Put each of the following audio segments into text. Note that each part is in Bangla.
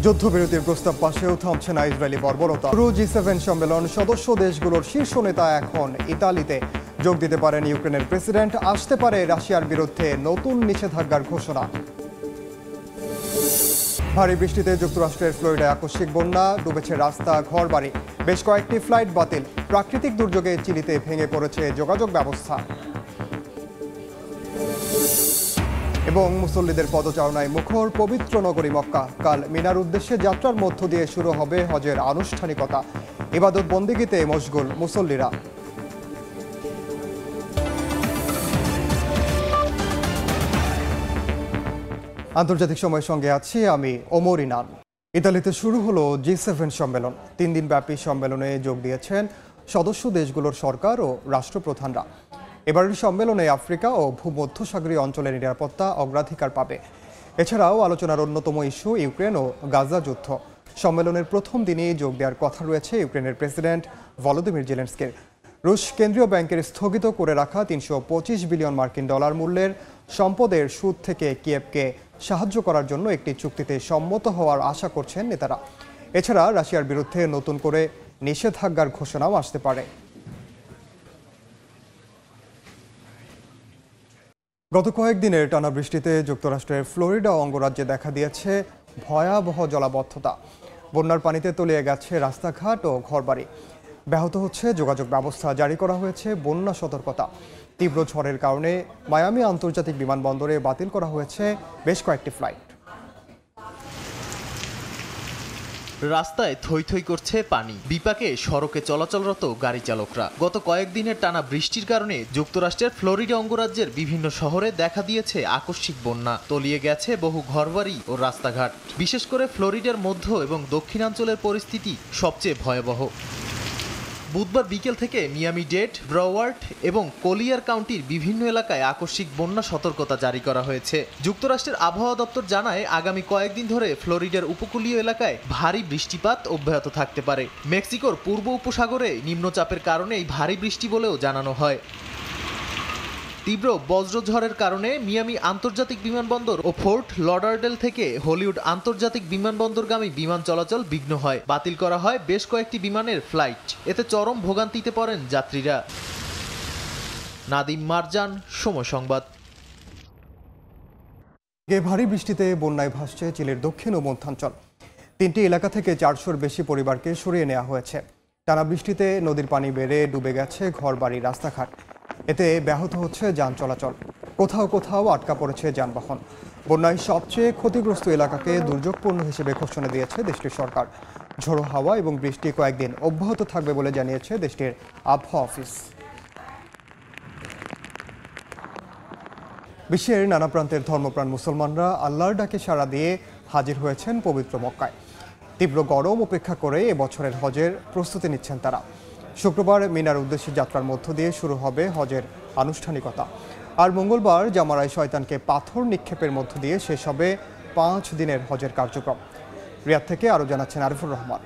যুদ্ধবিরতির প্রস্তাব পাশেও থামছে না ইসরায়েলি বর্বরতা। জি7 সম্মেলন সদস্য দেশগুলোর শীর্ষ নেতা এখন ইতালিতে যোগ দিতে পারেন ইউক্রেনের প্রেসিডেন্ট। আসতে পারে রাশিয়ার বিরুদ্ধে নতুন নিষেধাজ্ঞার ঘোষণা। ভারী বৃষ্টিতে যুক্তরাষ্ট্রের ফ্লোরিডায় আকস্মিক বন্যা, ডুবেছে রাস্তা, ঘরবাড়ি, বেশ কয়েকটি ফ্লাইট বাতিল। প্রাকৃতিক দুর্যোগে চিলিতে ভেঙে পড়েছে যোগাযোগ ব্যবস্থা। এবং মুসল্লিদের পদচারণায় মুখর পবিত্র নগরী মক্কা। কাল মিনার উদ্দেশ্যে যাত্রার মধ্য দিয়ে শুরু হবে হজের আনুষ্ঠানিকতা। ইবাদত বন্দেগীতে মশগুল মুসল্লিরা। আন্তর্জাতিক সময়ের সঙ্গে আছি আমি ওমর ইনান। ইতালিতে শুরু হলো জি7 সম্মেলন। 3 দিনব্যাপী সম্মেলনে যোগ দিয়েছেন সদস্য দেশগুলোর সরকার ও রাষ্ট্রপ্রধানরা। এবারের সম্মেলনে আফ্রিকা ও ভূমধ্যসাগরীয় অঞ্চলের নিরাপত্তা অগ্রাধিকার পাবে। এছাড়াও আলোচনার অন্যতম ইস্যু ইউক্রেন ও গাজা যুদ্ধ। সম্মেলনের প্রথম দিনেই যোগ দেওয়ার কথা রয়েছে ইউক্রেনের প্রেসিডেন্ট ভলোদিমির জেলেনস্কির। রুশ কেন্দ্রীয় ব্যাংকের স্থগিত করে রাখা 325 বিলিয়ন মার্কিন ডলার মূল্যের সম্পদের সুদ থেকে কিয়েভকে সাহায্য করার জন্য একটি চুক্তিতে সম্মত হওয়ার আশা করছেন নেতারা। এছাড়া রাশিয়ার বিরুদ্ধে নতুন করে নিষেধাজ্ঞার ঘোষণাও আসতে পারে। গত কয়েকদিনের টানা বৃষ্টিতে যুক্তরাষ্ট্রের ফ্লোরিডা অঙ্গরাজ্যে দেখা দিয়েছে ভয়াবহ জলাবদ্ধতা। বন্যার পানিতে তলিয়ে গেছে রাস্তাঘাট ও ঘরবাড়ি। ব্যাহত হচ্ছে যোগাযোগ ব্যবস্থা। জারি করা হয়েছে বন্যা সতর্কতা। তীব্র ঝড়ের কারণে মায়ামি আন্তর্জাতিক বিমানবন্দরে বাতিল করা হয়েছে বেশ কয়েকটি ফ্লাইট। রাস্তায় থই থই করছে পানি, বিপাকে সড়কে চলাচলরত গাড়ি চালকরা। গত কয়েকদিনের টানা বৃষ্টির কারণে যুক্তরাষ্ট্রের ফ্লোরিডা অঙ্গরাজ্যের বিভিন্ন শহরে দেখা দিয়েছে আকস্মিক বন্যা। তলিয়ে গেছে বহু ঘরবাড়ি ও রাস্তাঘাট। বিশেষ করে ফ্লোরিডার মধ্য এবং দক্ষিণাঞ্চলের পরিস্থিতি সবচেয়ে ভয়াবহ। বুধবার বিকেল থেকে মিয়ামি ডেড, ব্রওয়ার্ড এবং কলিয়ার কাউন্টির বিভিন্ন এলাকায় আকস্মিক বন্যা সতর্কতা জারি করা হয়েছে। যুক্তরাষ্ট্রের আবহাওয়া দপ্তর জানায়, আগামী কয়েকদিন ধরে ফ্লোরিডার উপকূলীয় এলাকায় ভারী বৃষ্টিপাত অব্যাহত থাকতে পারে। মেক্সিকোর পূর্ব উপসাগরে নিম্নচাপের কারণে এই ভারী বৃষ্টি বলেও জানানো হয়। তীব্র বজ্রঝড়ের কারণে মিয়ামি আন্তর্জাতিক বিমানবন্দর ও ফোর্ট লডারডেল থেকে হলিউড আন্তর্জাতিক বিমানবন্দরগামী বিমান চলাচল বিঘ্ন হয়। বাতিল করা হয় বেশ কয়েকটি বিমানের ফ্লাইট। এতে চরম ভোগান্তিতে পড়েন যাত্রীরা। নাদিম মারজান, সময় সংবাদ। ভারী বৃষ্টিতে বন্যায় ভাসছে চিলির দক্ষিণ ও মধ্যাঞ্চল। 3টি এলাকা থেকে 400-র বেশি পরিবারকে সরিয়ে নেওয়া হয়েছে। টানা বৃষ্টিতে নদীর পানি বেড়ে ডুবে গেছে ঘরবাড়ি, রাস্তাঘাট। এতে ব্যাহত হচ্ছে যান চলাচল। কোথাও কোথাও আটকা পড়েছে যানবাহন। বন্যায় সবচেয়ে ক্ষতিগ্রস্ত এলাকাকে দুর্যোগপূর্ণ হিসেবে ঘোষণা দিয়েছে দেশটির সরকার। ঝোড়ো হাওয়া এবং বৃষ্টি কয়েকদিন অব্যাহত থাকবে বলে জানিয়েছে দেশটির আবহাওয়া অফিস। বিশ্বের নানা প্রান্তের ধর্মপ্রাণ মুসলমানরা আল্লাহর ডাকে সাড়া দিয়ে হাজির হয়েছেন পবিত্র মক্কায়। তীব্র গরম উপেক্ষা করে এবছরের হজের প্রস্তুতি নিচ্ছেন তারা। শুক্রবার মিনার উদ্দেশ্যে যাত্রার মধ্য দিয়ে শুরু হবে হজের আনুষ্ঠানিকতা। আর মঙ্গলবার জামারায় শয়তানকে পাথর নিক্ষেপের মধ্য দিয়ে শেষ হবে 5 দিনের হজের কার্যক্রম। রিয়াদ থেকে আরও জানাচ্ছেন আরিফুর রহমান।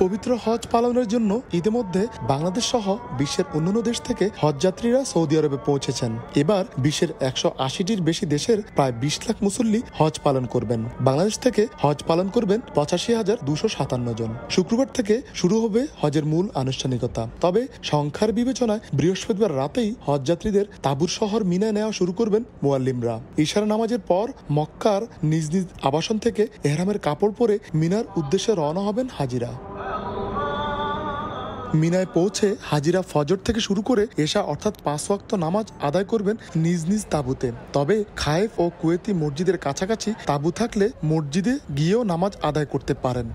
পবিত্র হজ পালনের জন্য ইতিমধ্যে বাংলাদেশ সহ বিশ্বের অন্যান্য দেশ থেকে হজযাত্রীরা সৌদি আরবে পৌঁছেছেন। এবার বিশ্বের 180টির বেশি দেশের প্রায় 20 লাখ মুসল্লি হজ পালন করবেন। বাংলাদেশ থেকে হজ পালন করবেন 85,257 জন। শুক্রবার থেকে শুরু হবে হজের মূল আনুষ্ঠানিকতা। তবে সংখ্যার বিবেচনায় বৃহস্পতিবার রাতেই হজযাত্রীদের তাঁবুর শহর মিনায় নেওয়া শুরু করবেন মুয়াল্লিমরা। ইশারা নামাজের পর মক্কার নিজ নিজ আবাসন থেকে এহরামের কাপড় পরে মিনার উদ্দেশ্যে রওনা হবেন হাজিরা। মিনায় পৌঁছে হাজিরা ফজর থেকে শুরু করে এশা অর্থাৎ 5 ওয়াক্ত নামাজ আদায় করবেন নিজ নিজ তাঁবুতে। তবে খায়েফ ও কুয়েতি মসজিদের কাছাকাছি তাঁবু থাকলে মসজিদে গিয়েও নামাজ আদায় করতে পারেন।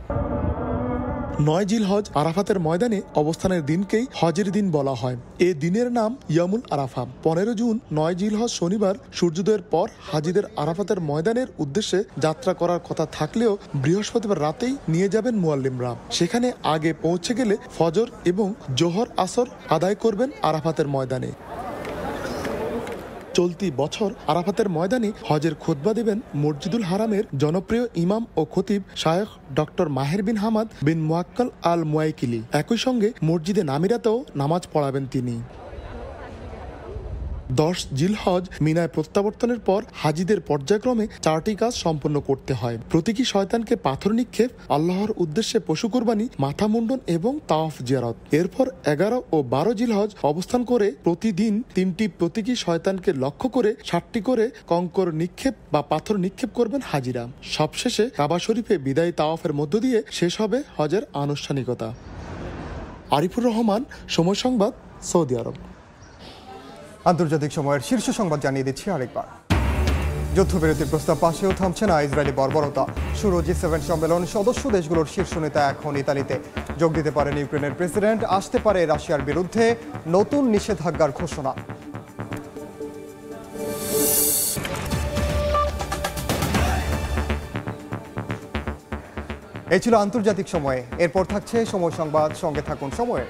9 জিলহজ আরাফাতের ময়দানে অবস্থানের দিনকেই হজের দিন বলা হয়। এ দিনের নাম ইয়ামুল আরাফা। 15 জুন 9 জিলহজ শনিবার সূর্যোদয়ের পর হাজিদের আরাফাতের ময়দানের উদ্দেশ্যে যাত্রা করার কথা থাকলেও বৃহস্পতিবার রাতেই নিয়ে যাবেন মুয়াল্লিমরা। সেখানে আগে পৌঁছে গেলে ফজর এবং জোহর আসর আদায় করবেন আরাফাতের ময়দানে। চলতি বছর আরাফাতের ময়দানে হজের খুতবা দেবেন মসজিদুল হারামের জনপ্রিয় ইমাম ও খতিব শায়খ ডক্টর মাহের বিন হামাদ বিন মুয়াক্কাল আল মুয়াইকিলি। একই সঙ্গে মসজিদে নামিরাতেও নামাজ পড়াবেন তিনি। 10 জিলহজ মিনায় প্রত্যাবর্তনের পর হাজিদের পর্যায়ক্রমে 4টি কাজ সম্পন্ন করতে হয়। প্রতীকী শয়তানকে পাথর নিক্ষেপ, আল্লাহর উদ্দেশ্যে পশু কুরবানি, মাথা মুন্ডন এবং তাওয়াফ জিয়ারত। এরপর 11 ও 12 জিলহজ অবস্থান করে প্রতিদিন 3টি প্রতীকী শয়তানকে লক্ষ্য করে 7টি করে কঙ্কর নিক্ষেপ বা পাথর নিক্ষেপ করবেন হাজিরা। সবশেষে কাবা শরীফে বিদায়ী তাওয়াফের মধ্য দিয়ে শেষ হবে হজের আনুষ্ঠানিকতা। আরিফুর রহমান, সময় সংবাদ, সৌদি আরব। আন্তর্জাতিক সময়ের শীর্ষ সংবাদ জানিয়ে দিচ্ছি আরেকবার। যুদ্ধবিরতির প্রস্তাব পাশেও থামছে না ইসরায়েলি বর্বরতা। শুরু G7 সম্মেলন, সদস্য দেশগুলোর শীর্ষ নেতা এখন ইতালিতে। যোগ দিতে পারেন ইউক্রেনের প্রেসিডেন্ট, আসতে পারে রাশিয়ার বিরুদ্ধে নতুন নিষেধাজ্ঞার ঘোষণা। এই ছিল আন্তর্জাতিক সময়ে। এরপর থাকছে সময় সংবাদ, সঙ্গে থাকুন সময়ে।